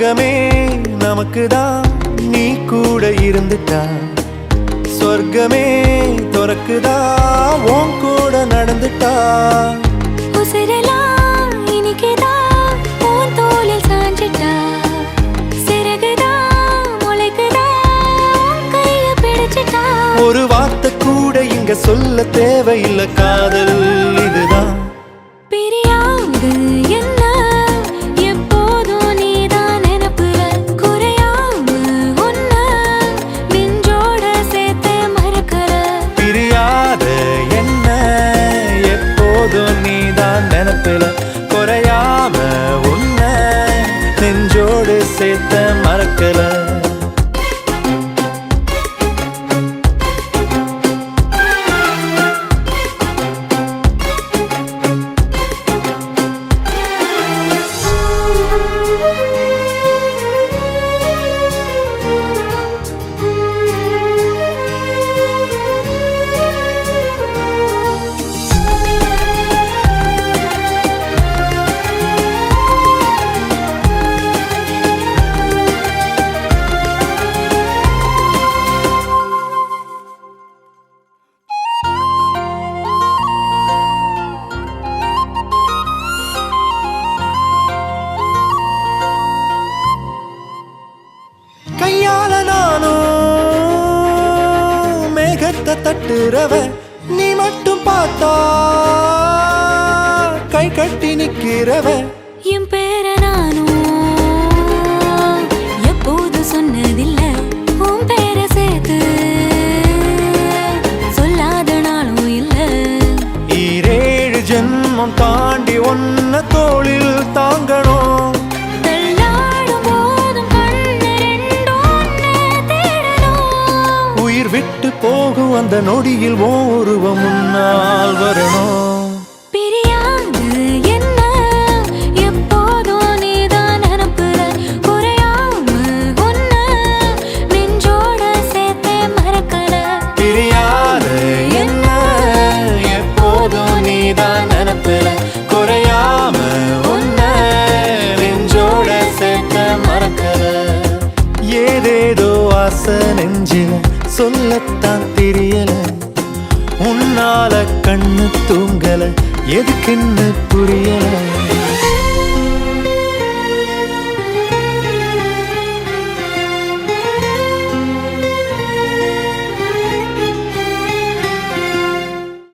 உலகமே நமக்குதான் நீ கூட இருந்துட்டா சொர்க்கமே துறக்குதா உன் கூட நடந்துட்டா உசிரெல்லாம் இனிக்குதான் உன் தோளில் சாஞ்சிட்டா சிறகுதான் முளைக்குதான் கைய பிடிச்சிட்டா ஒரு வார்த்தை கூட இங்க சொல்ல தேவையில்லை காதல் இதுதான் பிரியாது என்ன எப்போதும் நீதான் நினைப்புல குறையாம உன்ன நெஞ்சோட சேர்த்து மறக்கற பிரியாத என்ன எப்போதும் நீதான் நினைப்பில குறையாம உன்னை நெஞ்சோடு சேர்த்த மறக்கல கையால நானும் மேகத்தை தட்டுறவ நீ மட்டும் பார்த்தா கை கட்டி நிக்கிறவ என் பேர நானும் எப்போது சொன்னதில்ல உன் பேர சேர்த்து சொல்லாத நாளும் இல்ல ஈரேழு ஜென்மம் தாண்டி ஒன்ன தோளில் தாங்கணும் தள்ளாடும் போதும் கண்ணு ரெண்டும் உன்னை தேடணும் உயிர் விட்டு போகும் அந்த நொடியில் ஓ உருவம் முன்னால் வரணும் பிரியாது என்ன எப்போதும் நீதான் நினைப்புற குறையாம உன்ன நெஞ்சோட சேர்த்து மறக்கல பிரியாத என்ன எப்போதும் நீதான் நினைப்பில குறையாம உன்னை நெஞ்சோட சேர்த்த மறக்கல ஏதேதோ ஆசை நெஞ்சில சொல்லத்தான் தெரியல உன்னால கண்ணு தூங்கல எதுக்குன்னு புரியல